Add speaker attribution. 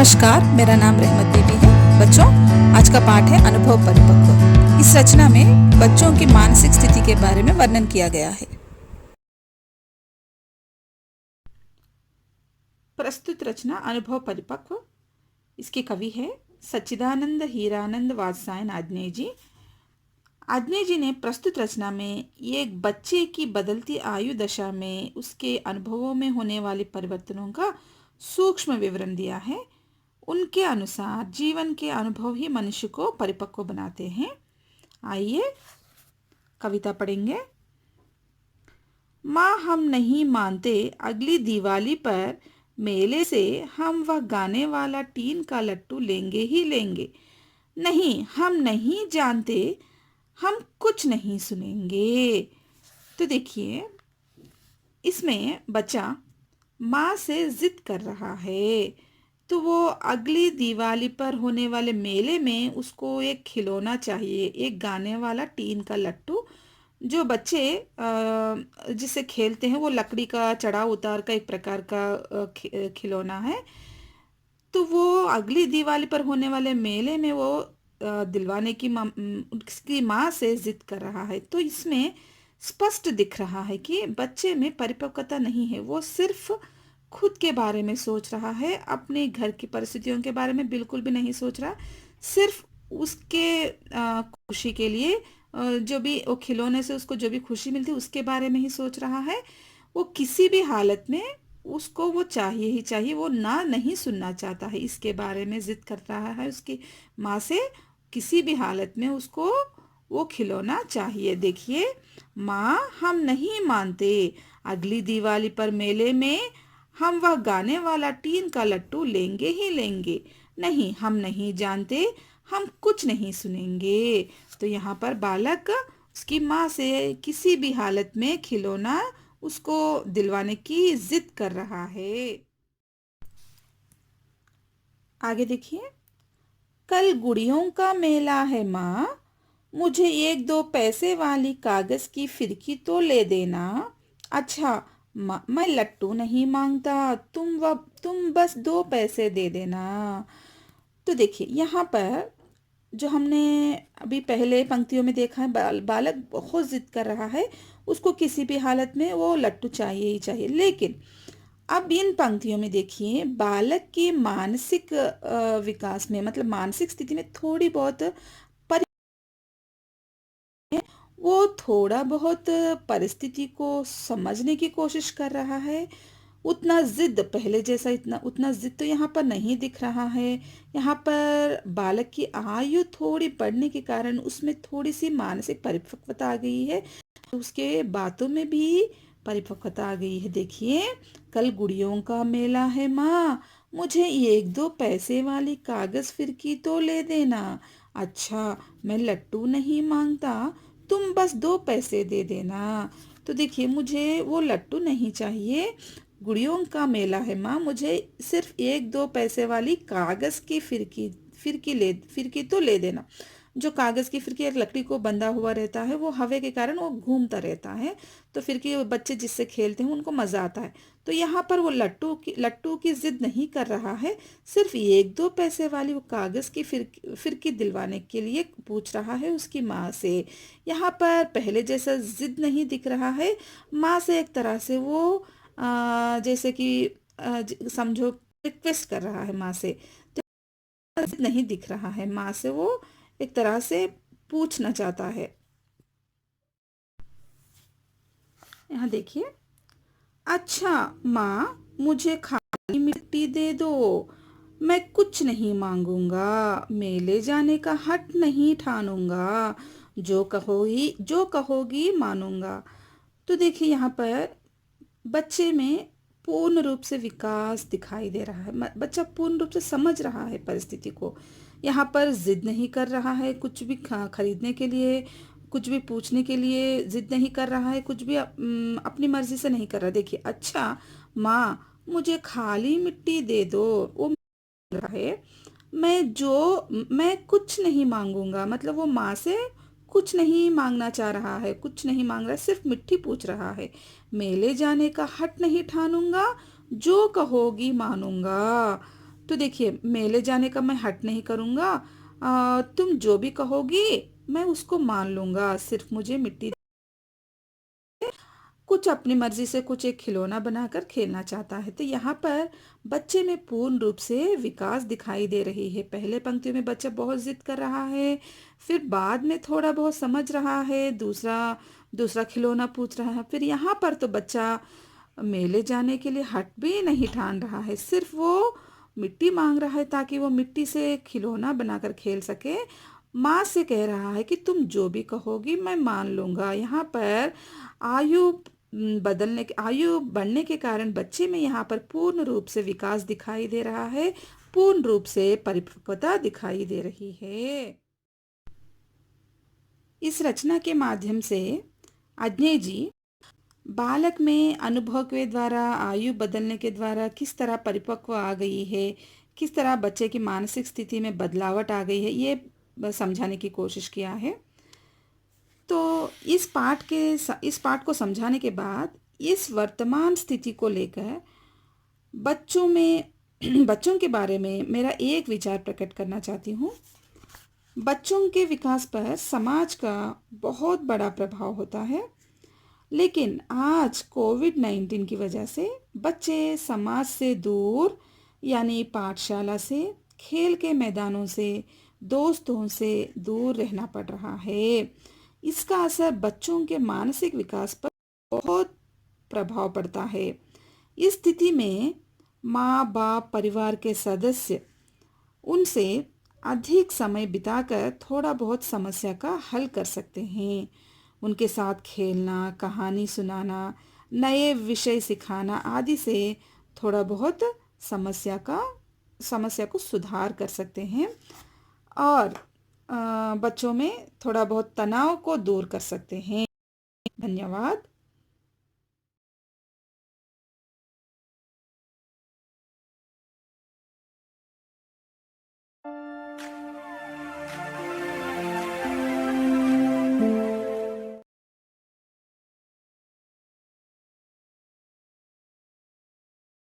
Speaker 1: नमस्कार, मेरा नाम रहमत बीबी है। बच्चों, आज का पाठ है अनुभव परिपक्व। इस रचना में बच्चों की मानसिक स्थिति के बारे में वर्णन किया गया है। प्रस्तुत रचना अनुभव परिपक्व। इसके कवि है सच्चिदानंद हीरानंद वात्सायन आग्नेय जी। आग्नेय जी ने प्रस्तुत रचना में एक बच्चे की बदलती आयु दशा में उसके अनुभवों में होने वाले परिवर्तनों का सूक्ष्म विवरण दिया है। उनके अनुसार जीवन के अनुभव ही मनुष्य को परिपक्व बनाते हैं। आइए कविता पढ़ेंगे। माँ, हम नहीं मानते अगली दिवाली पर मेले से हम वह गाने वाला टीन का लट्टू लेंगे ही लेंगे। नहीं, हम नहीं जानते, हम कुछ नहीं सुनेंगे। तो देखिए, इसमें बच्चा माँ से जिद कर रहा है। तो वो अगली दिवाली पर होने वाले मेले में उसको एक खिलौना चाहिए, एक गाने वाला टीन का लट्टू। जो बच्चे जिससे खेलते हैं, वो लकड़ी का चढ़ाव उतार का एक प्रकार का खिलौना है। तो वो अगली दिवाली पर होने वाले मेले में वो दिलवाने की उसकी माँ से जिद कर रहा है। तो इसमें स्पष्ट दिख रहा है कि बच्चे में परिपक्वता नहीं है। वो सिर्फ खुद के बारे में सोच रहा है, अपने घर की परिस्थितियों के बारे में बिल्कुल भी नहीं सोच रहा। सिर्फ उसके खुशी के लिए जो भी वो खिलौने से उसको जो भी खुशी मिलती है उसके बारे में ही सोच रहा है। वो किसी भी हालत में उसको वो चाहिए ही चाहिए, वो ना नहीं सुनना चाहता है। इसके बारे में जिद कर रहा है उसकी माँ से। किसी भी हालत में उसको वो खिलौना चाहिए। देखिए, माँ, हम नहीं मानते अगली दिवाली पर मेले में हम वह गाने वाला टीन का लट्टू लेंगे ही लेंगे। नहीं, हम नहीं जानते, हम कुछ नहीं सुनेंगे। तो यहाँ पर बालक उसकी माँ से किसी भी हालत में खिलौना उसको दिलवाने की जिद कर रहा है। आगे देखिए। कल गुड़ियों का मेला है माँ, मुझे एक दो पैसे वाली कागज की फिरकी तो ले देना। अच्छा माँ, मैं लट्टू नहीं मांगता, तुम बस 2 पैसे दे देना। तो देखिए, यहाँ पर जो हमने अभी पहले पंक्तियों में देखा है, बालक बहुत जिद कर रहा है। उसको किसी भी हालत में वो लट्टू चाहिए ही चाहिए। लेकिन अब इन पंक्तियों में देखिए, बालक की मानसिक विकास में, मतलब मानसिक स्थिति में थोड़ी बहुत वो थोड़ा बहुत परिस्थिति को समझने की कोशिश कर रहा है। उतना जिद पहले जैसा उतना जिद तो यहाँ पर नहीं दिख रहा है। यहाँ पर बालक की आयु थोड़ी बढ़ने के कारण उसमें थोड़ी सी मानसिक परिपक्वता आ गई है। उसके बातों में भी परिपक्वता आ गई है। देखिए, कल गुड़ियों का मेला है माँ, मुझे एक दो पैसे वाली कागज फिरकी तो ले देना। अच्छा, मैं लट्टू नहीं मांगता, तुम बस 2 पैसे दे देना। तो देखिए, मुझे वो लट्टू नहीं चाहिए। गुड़ियों का मेला है माँ, मुझे सिर्फ एक दो पैसे वाली कागज की फिरकी तो ले देना। जो कागज की फिरकी एक लकड़ी को बंधा हुआ रहता है, वो हवा के कारण वो घूमता रहता है। तो फिरकी बच्चे जिससे खेलते हैं उनको मजा आता है। तो यहाँ पर वो लट्टू की जिद नहीं कर रहा है। सिर्फ एक दो पैसे वाली वो कागज की फिरकी दिलवाने के लिए पूछ रहा है उसकी माँ से। यहाँ पर पहले जैसा जिद नहीं दिख रहा है। माँ से एक तरह से वो जैसे कि समझो रिक्वेस्ट कर रहा है माँ से। तो जिद नहीं दिख रहा है, माँ से वो एक तरह से पूछना चाहता है। यहाँ देखिए। अच्छा माँ, मुझे खाली मिट्टी दे दो, मैं कुछ नहीं मांगूंगा, मेले जाने का हट नहीं ठानूंगा, जो कहोगी मानूंगा। तो देखिए, यहाँ पर बच्चे में पूर्ण रूप से विकास दिखाई दे रहा है। बच्चा पूर्ण रूप से समझ रहा है परिस्थिति को। यहाँ पर जिद नहीं कर रहा है कुछ भी खरीदने के लिए, कुछ भी पूछने के लिए जिद नहीं कर रहा है, कुछ भी अपनी मर्जी से नहीं कर रहा। देखिए, अच्छा माँ, मुझे खाली मिट्टी दे दो, वो बोल रहा है। मैं कुछ नहीं मांगूंगा, मतलब वो माँ से कुछ नहीं मांगना चाह रहा है, कुछ नहीं मांग रहा है, सिर्फ मिट्टी पूछ रहा है। मेले जाने का हट नहीं ठानूंगा, जो कहोगी मानूंगा। तो देखिए, मेले जाने का मैं हट नहीं करूँगा। तुम जो भी कहोगी मैं उसको मान लूँगा। सिर्फ मुझे मिट्टी कुछ अपनी मर्जी से कुछ एक खिलौना बनाकर खेलना चाहता है। तो यहाँ पर बच्चे में पूर्ण रूप से विकास दिखाई दे रही है। पहले पंक्ति में बच्चा बहुत जिद कर रहा है, फिर बाद में थोड़ा बहुत समझ रहा है, दूसरा दूसरा खिलौना पूछ रहा है, फिर यहाँ पर तो बच्चा मेले जाने के लिए हट भी नहीं ठान रहा है, सिर्फ वो मिट्टी मांग रहा है ताकि वो मिट्टी से खिलौना बनाकर खेल सके। माँ से कह रहा है कि तुम जो भी कहोगी मैं मान लूँगा। यहाँ पर आयु आयु बढ़ने के कारण बच्चे में यहाँ पर पूर्ण रूप से विकास दिखाई दे रहा है, पूर्ण रूप से परिपक्वता दिखाई दे रही है। इस रचना के माध्यम से अजय जी बालक में अनुभव के द्वारा, आयु बदलने के द्वारा किस तरह परिपक्व आ गई है, किस तरह बच्चे की मानसिक स्थिति में बदलावट आ गई है, ये समझाने की कोशिश किया है। तो इस पाठ को समझाने के बाद इस वर्तमान स्थिति को लेकर बच्चों में बच्चों के बारे में मेरा एक विचार प्रकट करना चाहती हूँ। बच्चों के विकास पर समाज का बहुत बड़ा प्रभाव होता है, लेकिन आज कोविड-19 की वजह से बच्चे समाज से दूर, यानी पाठशाला से, खेल के मैदानों से, दोस्तों से दूर रहना पड़ रहा है। इसका असर बच्चों के मानसिक विकास पर बहुत प्रभाव पड़ता है। इस स्थिति में माँ बाप, परिवार के सदस्य उनसे अधिक समय बिताकर थोड़ा बहुत समस्या का हल कर सकते हैं। उनके साथ खेलना, कहानी सुनाना, नए विषय सिखाना आदि से थोड़ा बहुत समस्या को सुधार कर सकते हैं और बच्चों में थोड़ा बहुत तनाव को दूर कर सकते हैं। धन्यवाद।